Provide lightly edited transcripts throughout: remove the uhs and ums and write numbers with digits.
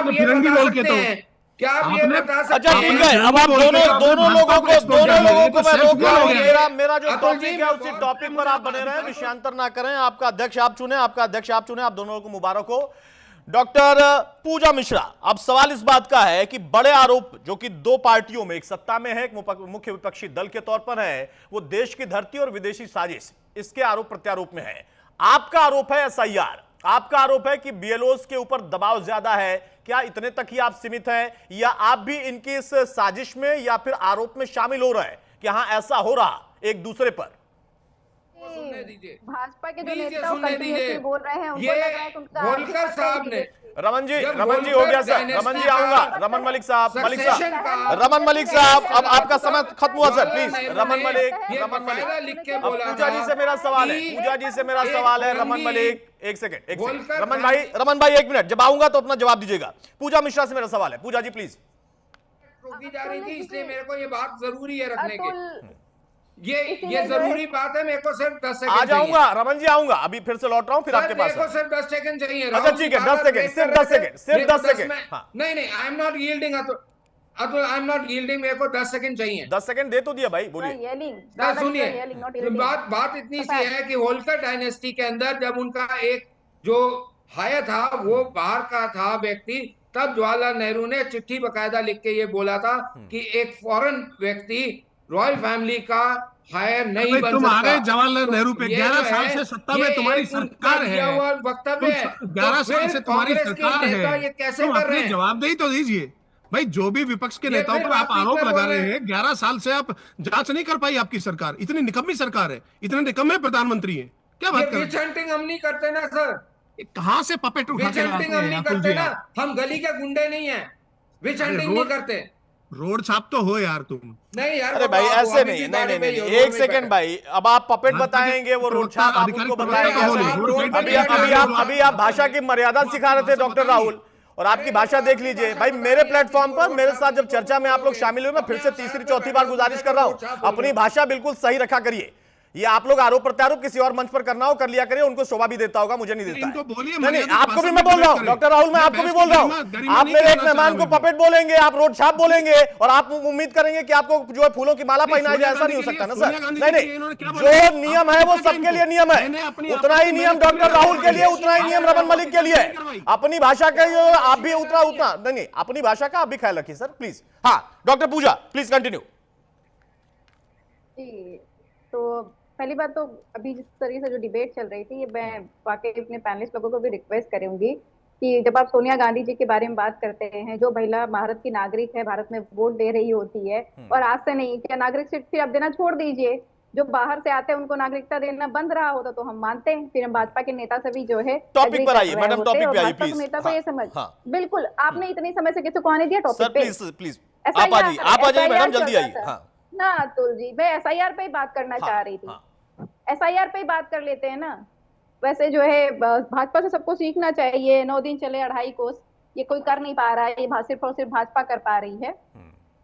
आप ये बता सकते हैं? क्या आप ये बता सकते अच्छा हैं? ठीक है, अब आप दोनों लोगों को मैं रोक रहा हूं। मेरा जो अतुल जी, टॉपिक है उसी टॉपिक पर आप बने रहें, विषयांतर ना करें। आपका अध्यक्ष आप चुने, आप दोनों को मुबारक हो। डॉक्टर पूजा मिश्रा, अब सवाल इस बात का है कि बड़े आरोप जो कि दो पार्टियों में, एक सत्ता में है, एक मुख्य विपक्षी दल के तौर पर है, वो देश की धरती और विदेशी साजिश, इसके आरोप प्रत्यारोप में है। आपका आरोप है एसआईआर, आपका आरोप है कि बीएलओस के ऊपर दबाव ज्यादा है। क्या इतने तक ही आप सीमित हैं, या आप भी इनकी इस साजिश में या फिर आरोप में शामिल हो रहे हैं कि हाँ ऐसा हो रहा एक दूसरे पर? सुनने दीजिए, भाजपा के जो प्लीज ये नेता सुनने दीजिए। बोल रहे हैं, उनको ये लग रहा है कि उनका होलकर साहब ने, रमन जी जब हो गया सर। रमन जी आऊंगा, रमन मलिक साहब, रमन मलिक साहब, अब आपका समय खत्म हुआ सर, प्लीज। रमन मलिक लिख के अब बोला पूजा जी से मेरा सवाल है, पूजा जी से मेरा सवाल है। रमन मलिक एक सेकंड, रमन भाई एक मिनट, जब आऊंगा तो अपना जवाब दीजिएगा। पूजा मिश्रा से मेरा सवाल है, पूजा जी प्लीज। रोकी जा रही थी, इसलिए मेरे को ये बात जरूरी है रखने की। ये जरूरी बात है, मेरे को सिर्फ 10 सेकंड आ जाऊंगा रमन जी, आऊंगा, अभी फिर से लौट रहा हूं, फिर आपके पास मेरे को सिर्फ 10 सेकंड चाहिए। अच्छा ठीक है, 10 सेकंड, सिर्फ 10 सेकंड, सिर्फ 10 सेकंड। नहीं, I am not yielding Atul, I am not yielding, मेरे को 10 सेकंड चाहिए। 10 सेकंड दे तो दिया भाई, बोलिए। सुनिए, बात इतनी सी है कि होलकर डायनेस्टी के अंदर जब उनका एक जो हायर था वो बाहर का था व्यक्ति, तब जवाहरलाल नेहरू ने चिट्ठी बकायदा लिख के ये बोला था कि एक फॉरेन व्यक्ति रॉयल फैमिली का हायर नहीं बन सकता। तुम्हारे जवाहरलाल नेहरू पे 11 साल से सत्ता में तुम्हारी सरकार है, वक्तव्य है, 11 साल से तुम्हारी सरकार है, ये कैसे तुम कर रहे अपनी हैं? जवाबदेही तो दीजिए भाई। जो भी विपक्ष के नेताओं पर आप आरोप लगा रहे हैं, 11 साल से आप जांच नहीं कर पाई आपकी सरकार। इतनी निकम्मी सरकार है, इतने निकम्मे प्रधानमंत्री है, क्या बात कर रहे हैं? विच हंटिंग हम नहीं करते ना सर, कहां से पपेट उठा के लाते हम नहीं हैं करते ना, हम गली के गुंडे नहीं है, विच हंटिंग नहीं करते। रोड छाप तो हो यार तुम। नहीं यार, अरे भाई ऐसे नहीं, एक सेकंड भाई, अब आप पपेट बताएंगे, वो रोड छाप आप उनको बताएंगे। अभी आप भाषा की मर्यादा सिखा रहे थे डॉक्टर राहुल, और आपकी भाषा देख लीजिए भाई। मेरे प्लेटफॉर्म पर मेरे साथ जब चर्चा में आप लोग शामिल हुए, मैं फिर से तीसरी चौथी बार गुजारिश कर रहा हूं, अपनी भाषा बिल्कुल सही रखा करिए। ये आप लोग आरोप प्रत्यारोप किसी और मंच पर करना हो कर लिया करिए, उनको शोभा भी देता होगा, मुझे नहीं देता है। नहीं, आपको भी मैं बोल रहा हूं डॉक्टर राहुल, मैं आपको भी बोल रहा हूं। आप मेरे एक मेहमान को पपेट बोलेंगे, आप रोड छाप बोलेंगे, और आप उम्मीद करेंगे कि आपको जो है फूलों की माला पहनाई जाए, ऐसा नहीं हो सकता ना सर। नहीं, जो नियम है वो सबके लिए नियम है, उतना ही नियम डॉक्टर राहुल के लिए, उतना ही नियम रमन मलिक के लिए। अपनी भाषा का आप भी उतना नहीं, अपनी भाषा का आप भी ख्याल रखिए सर प्लीज। हाँ डॉक्टर पूजा प्लीज कंटिन्यू। तो पहली बात तो अभी जिस तरीके से जो डिबेट चल रही थी, ये मैं वाकई अपने पैनलिस्ट लोगों को भी रिक्वेस्ट करूंगी कि जब आप सोनिया गांधी जी के बारे में बात करते हैं, जो महिला भारत की नागरिक है, भारत में वोट दे रही होती है, और आज से नहीं, क्या नागरिक फिर आप देना छोड़ दीजिए, जो बाहर से आते हैं उनको नागरिकता देना बंद रहा होता तो हम मानते हैं, फिर हम भाजपा के नेता से भी जो है टॉपिक पर आइए मैडम, टॉपिक पे आइए प्लीज। नेता को ये समझ, बिल्कुल आपने इतने समय से किसी को आने दिया टॉपिक पे? प्लीज आप आ जाइए मैडम, जल्दी आइए। ना अतुल जी, मैं एसआईआर पे ही बात करना चाह रही थी। एसआईआर पे ही बात कर लेते हैं ना। वैसे जो है भाजपा से सबको सीखना चाहिए, 9 दिन चले 2.5 कोस, ये कोई कर नहीं पा रहा है, ये सिर्फ और सिर्फ भाजपा कर पा रही है।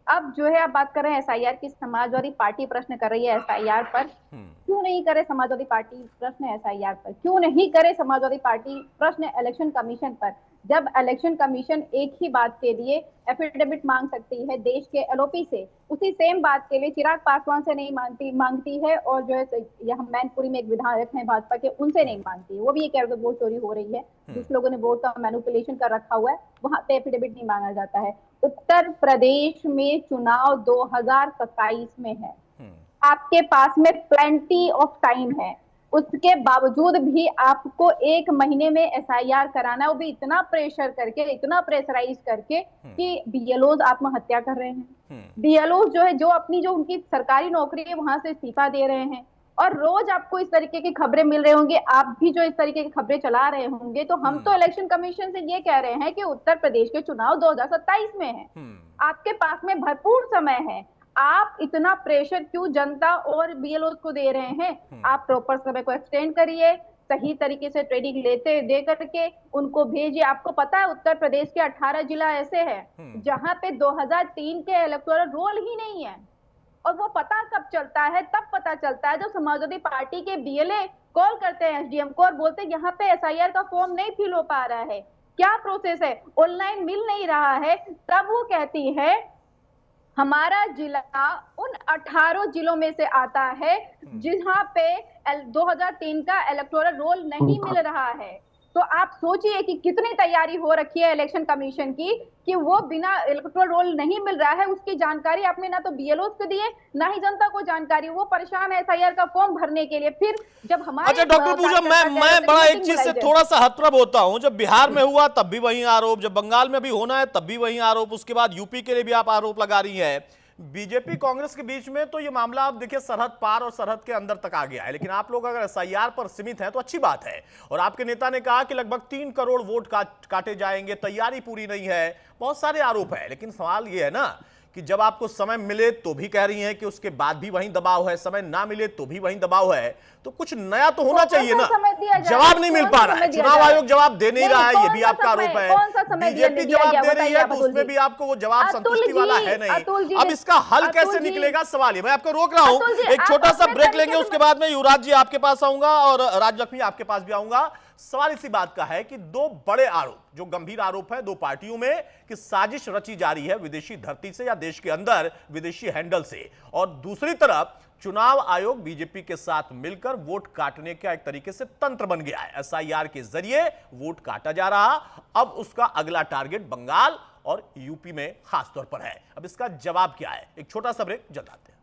अब जो है आप बात कर रहे हैं एसआईआर की, समाजवादी पार्टी प्रश्न कर रही है एसआईआर पर। क्यों नहीं करे समाजवादी पार्टी प्रश्न एसआईआर पर? क्यों नहीं करे समाजवादी पार्टी प्रश्न इलेक्शन कमीशन पर? जब इलेक्शन कमीशन एक ही बात के लिए एफिडेविट मांग सकती है देश के एलओपी से, उसी सेम बात के लिए चिराग पासवान से नहीं मांगती है, और जो है यहाँ मैनपुरी में एक विधायक है भाजपा के, उनसे नहीं मांगती है। वो भी ये कह रहे थे वोट चोरी हो रही है, जिस लोगों ने वोट का मैनिपुलेशन कर रखा हुआ है, वहां पे एफिडेविट नहीं मांगा जाता है। उत्तर प्रदेश में चुनाव 2027 में है, आपके पास में प्लेंटी ऑफ टाइम है, उसके बावजूद भी आपको 1 महीने में एसआईआर कराना है, वो भी इतना प्रेशर करके, इतना प्रेशराइज करके कि बीएलओज आत्महत्या कर रहे हैं। बीएलओज जो है, जो अपनी जो उनकी सरकारी नौकरी है वहां से इस्तीफा दे रहे हैं, और रोज आपको इस तरीके की खबरें मिल रही होंगी, आप भी जो इस तरीके की खबरें चला रहे होंगे। तो हम तो इलेक्शन कमीशन से ये कह रहे हैं कि उत्तर प्रदेश के चुनाव 2027 में है, आपके पास में भरपूर समय है, आप इतना प्रेशर क्यों जनता और बीएलओ को दे रहे हैं? आप प्रॉपर समय को एक्सटेंड करिए, सही तरीके से ट्रेनिंग दे करके उनको भेजिए। आपको पता है उत्तर प्रदेश के 18 जिला ऐसे हैं जहां पे 2003 के इलेक्टोरल रोल ही नहीं है, और वो पता कब चलता है? तब पता चलता है जब समाजवादी पार्टी के बीएलए कॉल करते हैं एसडीएम को और बोलते हैं यहाँ पे एसआईआर का फॉर्म नहीं फिल हो पा रहा है, क्या प्रोसेस है, ऑनलाइन मिल नहीं रहा है, तब वो कहती है हमारा जिला उन 18 जिलों में से आता है जहां पे 2003 का इलेक्टोरल रोल नहीं मिल रहा है। तो आप सोचिए कि कितनी तैयारी हो रखी है इलेक्शन कमीशन की कि वो बिना इलेक्टोरल रोल नहीं मिल रहा है उसकी जानकारी आपने ना तो बीएलओ को दी है ना ही जनता को जानकारी। वो परेशान है एसआईआर का फॉर्म भरने के लिए। फिर जब हमारे अच्छा डॉक्टर पूजा, मैं बड़ा एक चीज से थोड़ा सा हतप्रभ होता हूं, जब बिहार में हुआ तब भी वही आरोप, जब बंगाल में भी होना है तब भी वही आरोप, उसके बाद यूपी के लिए भी आप आरोप लगा रही है। बीजेपी कांग्रेस के बीच में तो ये मामला आप देखिए सरहद पार और सरहद के अंदर तक आ गया है, लेकिन आप लोग अगर एसआईआर पर सीमित हैं तो अच्छी बात है। और आपके नेता ने कहा कि लगभग 3 करोड़ वोट काटे जाएंगे, तैयारी पूरी नहीं है, बहुत सारे आरोप है। लेकिन सवाल ये है ना कि जब आपको समय मिले तो भी कह रही हैं कि उसके बाद भी वहीं दबाव है, समय ना मिले तो भी वहीं दबाव है, तो कुछ नया तो होना चाहिए ना। जवाब नहीं मिल पा रहा है, चुनाव आयोग जवाब दे नहीं रहा है, ये भी आपका आरोप है। बीजेपी जवाब दे रही है तो उसमें भी आपको वो जवाब संतुष्टि वाला है नहीं। अब इसका हल कैसे निकलेगा, सवाल है। मैं आपको रोक रहा हूं, एक छोटा सा ब्रेक लेंगे, उसके बाद में युवराज जी आपके पास आऊंगा और राजलक्ष्मी आपके पास भी आऊंगा। सवाल इसी बात का है कि दो बड़े आरोप, जो गंभीर आरोप है दो पार्टियों में कि साजिश रची जा रही है विदेशी धरती से या देश के अंदर विदेशी हैंडल से, और दूसरी तरफ चुनाव आयोग बीजेपी के साथ मिलकर वोट काटने का एक तरीके से तंत्र बन गया है। एसआईआर के जरिए वोट काटा जा रहा, अब उसका अगला टारगेट बंगाल और यूपी में खासतौर पर है। अब इसका जवाब क्या है, एक छोटा सा ब्रेक, जल्द आते हैं।